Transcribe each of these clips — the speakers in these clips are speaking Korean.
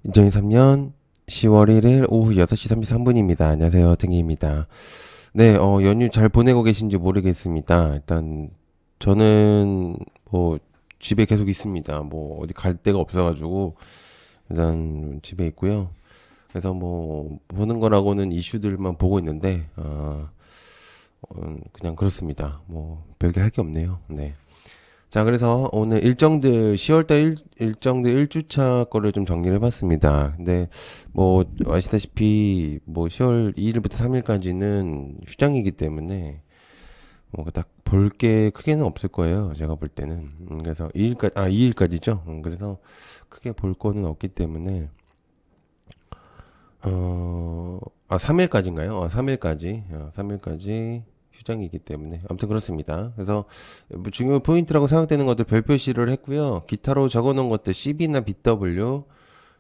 2023년 10월 1일 오후 6시 33분입니다. 안녕하세요. 등희입니다. 네, 연휴 잘 보내고 계신지 모르겠습니다. 일단, 저는, 집에 계속 있습니다. 어디 갈 데가 없어가지고, 일단, 집에 있고요. 그래서 보는 거라고는 이슈들만 보고 있는데, 그냥 그렇습니다. 별게 할 게 없네요. 네. 자, 그래서 오늘 일정들, 10월달 일정들 1주차 거를 좀 정리를 해봤습니다. 근데, 아시다시피, 10월 2일부터 3일까지는 휴장이기 때문에, 딱 볼 게 크게는 없을 거예요. 제가 볼 때는. 그래서 2일까지죠. 그래서 크게 볼 거는 없기 때문에, 3일까지인가요? 3일까지. 3일까지 휴장이기 때문에. 아무튼 그렇습니다. 그래서 중요 포인트라고 생각되는 것들 별표시를 했고요. 기타로 적어 놓은 것들 CB나 BW,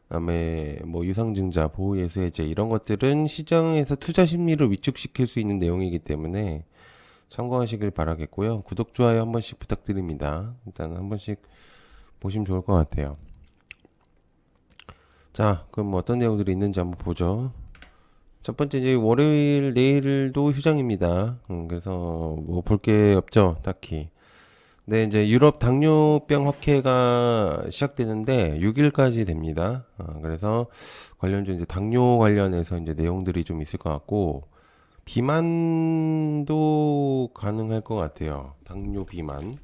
그다음에 유상증자, 보호예수 해제 이런 것들은 시장에서 투자 심리를 위축시킬 수 있는 내용이기 때문에 참고하시길 바라겠고요. 구독, 좋아요 한 번씩 부탁드립니다. 일단 한 번씩 보시면 좋을 것 같아요. 자, 그럼 어떤 내용들이 있는지 한번 보죠. 첫 번째 이제 월요일 내일도 휴장입니다. 그래서 볼 게 없죠, 딱히. 네, 이제 유럽 당뇨병 확해가 시작되는데 6일까지 됩니다. 그래서 관련주 이제 당뇨 관련해서 이제 내용들이 좀 있을 것 같고 비만도 가능할 것 같아요. 당뇨 비만.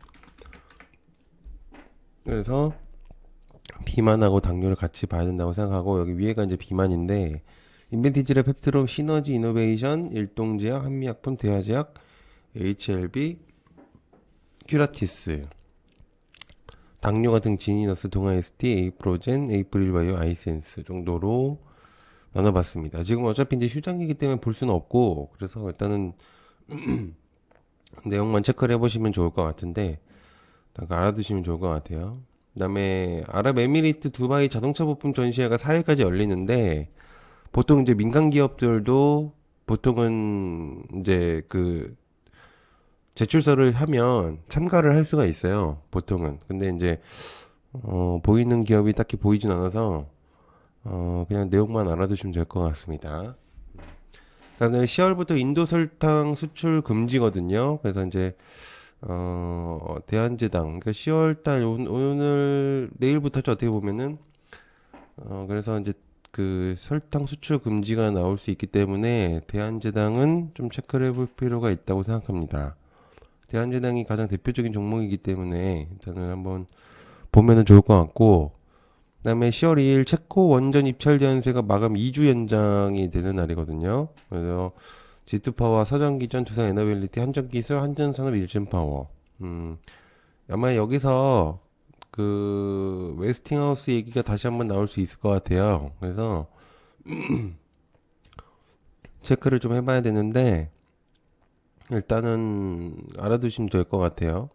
그래서 비만하고 당뇨를 같이 봐야 된다고 생각하고 여기 위에가 이제 비만인데 인벤티지랩 펩트롬 시너지 이노베이션 일동제약 한미약품 대하제약 HLB 큐라티스 당뇨 같은 지니너스 동아에스티 에이프로젠 에이프릴바이오 아이센스 정도로 나눠봤습니다. 지금 어차피 이제 휴장기이기 때문에 볼 수는 없고 그래서 일단은 내용만 체크를 해보시면 좋을 것 같은데 알아두시면 좋을 것 같아요. 그다음에 아랍에미리트 두바이 자동차 부품 전시회가 4일까지 열리는데 보통 이제 민간 기업들도 보통은 이제 그 제출서를 하면 참가를 할 수가 있어요. 보통은. 근데 이제 보이는 기업이 딱히 보이진 않아서 그냥 내용만 알아두시면 될 것 같습니다. 그다음에 10월부터 인도 설탕 수출 금지거든요. 그래서 이제 대한제당 그러니까 10월달 오늘 내일부터죠 어떻게 보면은 그래서 이제 그 설탕 수출 금지가 나올 수 있기 때문에 대한제당은 좀 체크를 해볼 필요가 있다고 생각합니다. 대한제당이 가장 대표적인 종목이기 때문에 일단은 한번 보면은 좋을 것 같고 그다음에 10월 2일 체코 원전 입찰 제한세가 마감 2주 연장이 되는 날이거든요. 그래서 G2파워, 서전기전, 두산에너빌리티, 한전기술, 한전산업, 일진파워. 아마 여기서 그 웨스팅하우스 얘기가 다시 한번 나올 수 있을 것 같아요. 그래서 체크를 좀 해봐야 되는데 일단은 알아두시면 될 것 같아요.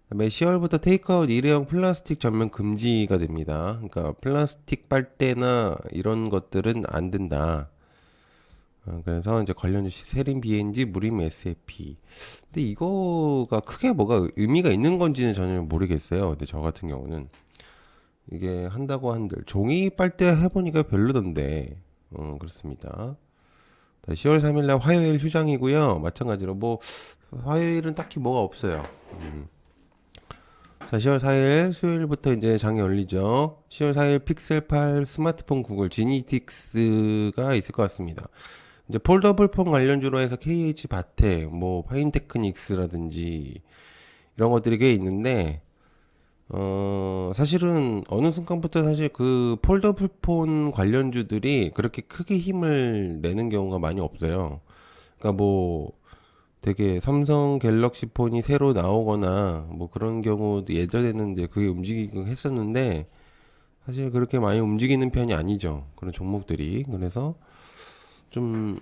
그다음에 10월부터 테이크아웃 일회용 플라스틱 전면 금지가 됩니다. 그러니까 플라스틱 빨대나 이런 것들은 안 된다. 그래서 이제 관련 주식 세림 BNG, 무림 SAP. 근데 이거가 크게 뭐가 의미가 있는 건지는 전혀 모르겠어요. 근데 저 같은 경우는 이게 한다고 한들 종이 빨대 해보니까 별로던데. 그렇습니다. 10월 3일 날 화요일 휴장이고요. 마찬가지로 화요일은 딱히 뭐가 없어요. 자, 10월 4일 수요일부터 이제 장이 열리죠. 10월 4일 픽셀 8 스마트폰 구글 지니틱스가 있을 것 같습니다. 이제 폴더블 폰 관련주로 해서 KH 바텍, 파인테크닉스라든지 이런 것들이 꽤 있는데 사실은 어느 순간부터 사실 그 폴더블 폰 관련주들이 그렇게 크게 힘을 내는 경우가 많이 없어요. 그러니까 되게 삼성 갤럭시 폰이 새로 나오거나 그런 경우도 예전에는 이제 그게 움직이긴 했었는데 사실 그렇게 많이 움직이는 편이 아니죠. 그런 종목들이. 그래서 좀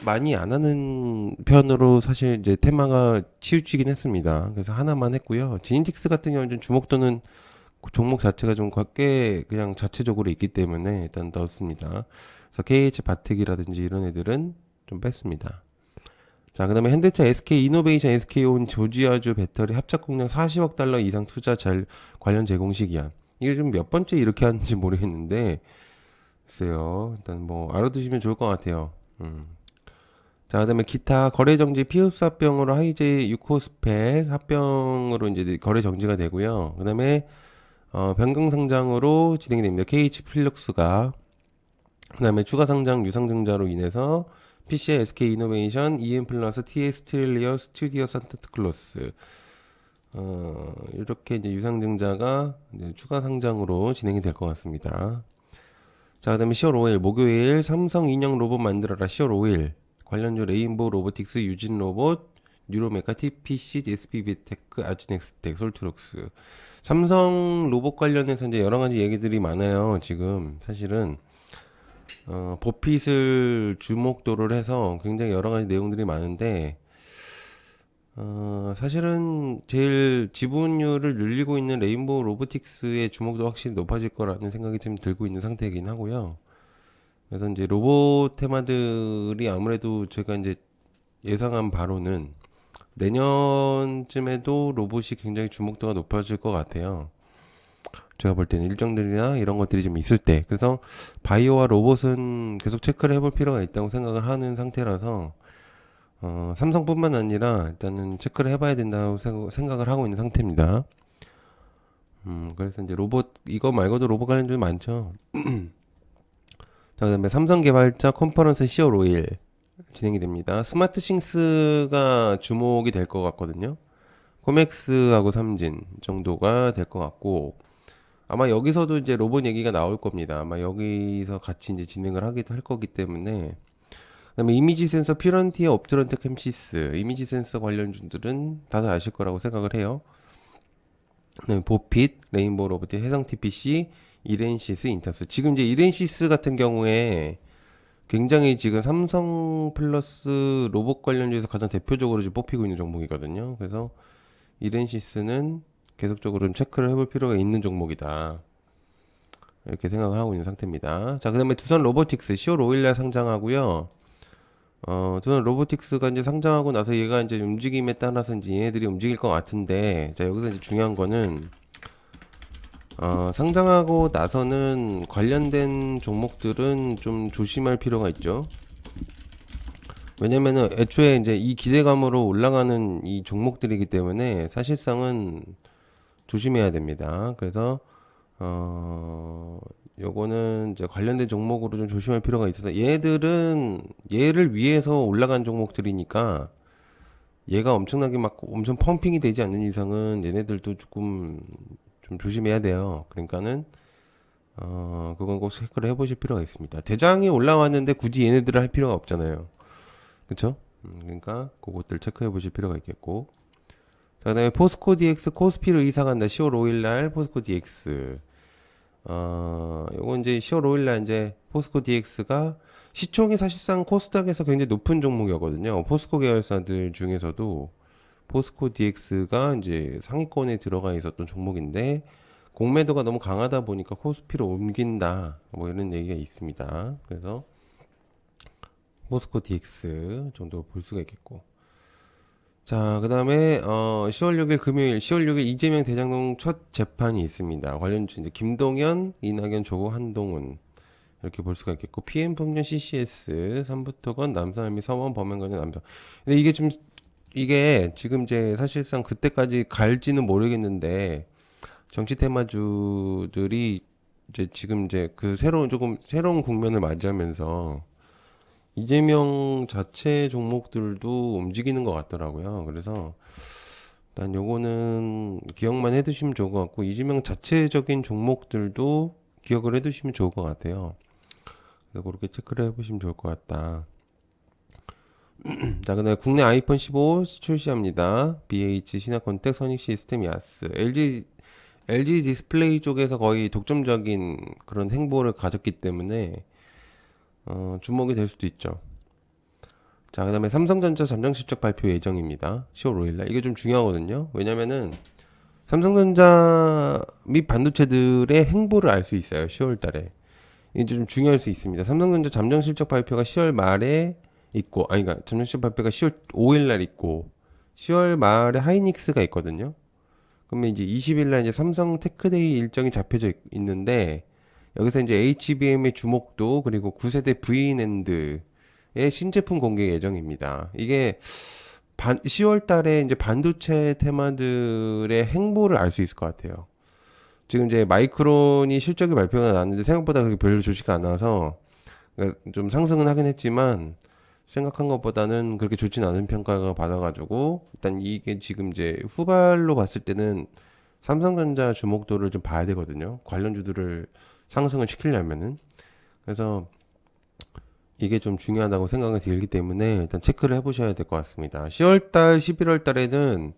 많이 안 하는 편으로 사실 이제 테마가 치우치긴 했습니다. 그래서 하나만 했고요. 지니틱스 같은 경우는 좀 주목도는 종목 자체가 좀 꽤 그냥 자체적으로 있기 때문에 일단 넣었습니다. 그래서 KH 바텍이라든지 이런 애들은 좀 뺐습니다. 자, 그 다음에 현대차 SK 이노베이션 SK온 조지아주 배터리 합작 공량 40억 달러 이상 투자 관련 제공 시기한. 이게 좀 몇 번째 이렇게 하는지 모르겠는데, 글쎄요. 일단 뭐 알아두시면 좋을 것 같아요. 자, 그다음에 기타 거래 정지 피흡사 합병으로 하이제 6호 스펙 합병으로 이제 거래 정지가 되고요. 그다음에 변경 상장으로 진행이 됩니다. KH 필룩스가 그다음에 추가 상장 유상증자로 인해서 PCI SK 이노베이션, EM 플러스, TS 트릴리어, 스튜디오 산타클로스 이렇게 이제 유상증자가 이제 추가 상장으로 진행이 될 것 같습니다. 자, 그다음에 10월 5일 목요일 삼성 인형 로봇 만들어라 10월 5일 관련주 레인보우 로보틱스, 유진 로봇, 뉴로메카, TPC, SP비테크, 아지넥스텍, 솔트록스. 삼성 로봇 관련해서 이제 여러 가지 얘기들이 많아요. 지금 사실은 보핏을 주목도를 해서 굉장히 여러 가지 내용들이 많은데 사실은 제일 지분율을 늘리고 있는 레인보우 로보틱스의 주목도 확실히 높아질 거라는 생각이 지금 들고 있는 상태이긴 하고요. 그래서 이제 로봇 테마들이 아무래도 제가 이제 예상한 바로는 내년쯤에도 로봇이 굉장히 주목도가 높아질 것 같아요. 제가 볼 때는 일정들이나 이런 것들이 좀 있을 때. 그래서 바이오와 로봇은 계속 체크를 해볼 필요가 있다고 생각을 하는 상태라서, 삼성뿐만 아니라 일단은 체크를 해봐야 된다고 생각을 하고 있는 상태입니다. 그래서 이제 로봇, 이거 말고도 로봇 관련주도 많죠. 자, 그 다음에 삼성 개발자 컨퍼런스 10월 5일 진행이 됩니다. 스마트싱스가 주목이 될 것 같거든요. 코맥스하고 삼진 정도가 될 것 같고, 아마 여기서도 이제 로봇 얘기가 나올 겁니다. 아마 여기서 같이 이제 진행을 하기도 할 거기 때문에. 그다음에 이미지 센서 피런티어, 옵트런트 캠시스, 이미지 센서 관련주들은 다들 아실 거라고 생각을 해요. 그다음에 보핏, 레인보우 로보틱, 해성 TPC, 이렌시스, 인탑스. 지금 이제 이렌시스 같은 경우에 굉장히 지금 삼성 플러스 로봇 관련주에서 가장 대표적으로 지금 뽑히고 있는 종목이거든요. 그래서 이렌시스는 계속적으로 좀 체크를 해볼 필요가 있는 종목이다. 이렇게 생각을 하고 있는 상태입니다. 자, 그 다음에 두산 로보틱스 10월 5일날 상장하고요. 두산 로보틱스가 이제 상장하고 나서 얘가 이제 움직임에 따라서 이제 얘네들이 움직일 것 같은데, 자, 여기서 이제 중요한 거는, 상장하고 나서는 관련된 종목들은 좀 조심할 필요가 있죠. 왜냐면은 애초에 이제 이 기대감으로 올라가는 이 종목들이기 때문에 사실상은 조심해야 됩니다. 그래서 요거는 이제 관련된 종목으로 좀 조심할 필요가 있어서 얘들은 얘를 위해서 올라간 종목들이니까 얘가 엄청나게 막 엄청 펌핑이 되지 않는 이상은 얘네들도 조금 좀 조심해야 돼요. 그러니까는 그건 꼭 체크를 해보실 필요가 있습니다. 대장이 올라왔는데 굳이 얘네들을 할 필요가 없잖아요. 그쵸? 그러니까 그것들 체크해 보실 필요가 있겠고. 자, 그다음에 포스코 DX 코스피로 이사 간다. 10월 5일 날 포스코 DX. 요거 이제 10월 5일 날 이제 포스코 DX가 시총이 사실상 코스닥에서 굉장히 높은 종목이었거든요. 포스코 계열사들 중에서도 포스코 DX가 이제 상위권에 들어가 있었던 종목인데 공매도가 너무 강하다 보니까 코스피로 옮긴다. 뭐 이런 얘기가 있습니다. 그래서 포스코 DX 정도 볼 수가 있겠고. 자, 그 다음에, 10월 6일 금요일, 10월 6일 이재명 대장동 첫 재판이 있습니다. 관련주, 이제, 김동연, 이낙연, 조국, 한동훈. 이렇게 볼 수가 있겠고, PM풍년 CCS, 삼부토건, 남산을미 서원, 범행관련 남산. 근데 이게 좀, 이게 지금 이제 사실상 그때까지 갈지는 모르겠는데, 정치 테마주들이 이제 지금 이제 그 새로운 국면을 맞이하면서, 이재명 자체 종목들도 움직이는 것 같더라고요. 그래서 일단 요거는 기억만 해두시면 좋을 것 같고 이재명 자체적인 종목들도 기억을 해두시면 좋을 것 같아요. 그래서 그렇게 체크를 해보시면 좋을 것 같다. 자, 그다음에 국내 아이폰 15 출시합니다. BH, 신화콘텍, 선익시스템, 야스, LG 디스플레이 쪽에서 거의 독점적인 그런 행보를 가졌기 때문에 주목이 될 수도 있죠. 자, 그 다음에 삼성전자 잠정 실적 발표 예정입니다. 10월 5일날. 이게 좀 중요하거든요. 왜냐면은 삼성전자 및 반도체들의 행보를 알 수 있어요. 10월 달에. 이게 좀 중요할 수 있습니다. 삼성전자 잠정 실적 발표가 10월 말에 있고, 그러니까 잠정 실적 발표가 10월 5일날 있고, 10월 말에 하이닉스가 있거든요. 그러면 이제 20일날 이제 삼성 테크데이 일정이 잡혀져 있는데, 여기서 이제 HBM의 주목도 그리고 9세대 V낸드의 신제품 공개 예정입니다. 이게 10월 달에 이제 반도체 테마들의 행보를 알 수 있을 것 같아요. 지금 이제 마이크론이 실적이 발표가 났는데 생각보다 그렇게 별로 좋지가 않아서 그러니까 좀 상승은 하긴 했지만 생각한 것보다는 그렇게 좋진 않은 평가가 받아가지고 일단 이게 지금 이제 후발로 봤을 때는 삼성전자 주목도를 좀 봐야 되거든요. 관련주들을 상승을 시키려면은. 그래서 이게 좀 중요하다고 생각이 들기 때문에 일단 체크를 해보셔야 될 것 같습니다. 10월달, 11월달에는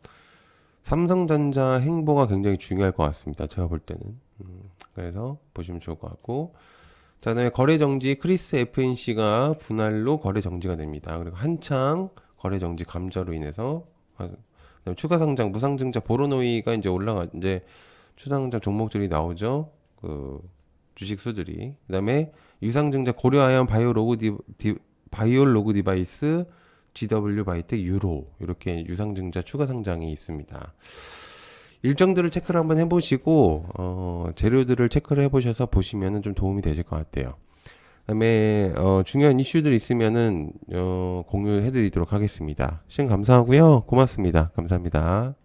삼성전자 행보가 굉장히 중요할 것 같습니다. 제가 볼 때는. 그래서 보시면 좋을 것 같고. 자, 그다음에 거래 정지 크리스 FNC가 분할로 거래 정지가 됩니다. 그리고 한창 거래 정지 감자로 인해서 그다음에 추가 상장 무상증자 보로노이가 이제 이제 추가 상장 종목들이 나오죠. 그 주식 수들이. 그다음에 유상증자 고려아연 바이올로그 디바이스 GW 바이텍 유로 이렇게 유상증자 추가 상장이 있습니다. 일정들을 체크를 한번 해보시고 재료들을 체크를 해보셔서 보시면은 좀 도움이 되실 것 같아요. 그다음에 중요한 이슈들 있으면은 공유해드리도록 하겠습니다. 시청 감사하고요. 고맙습니다. 감사합니다.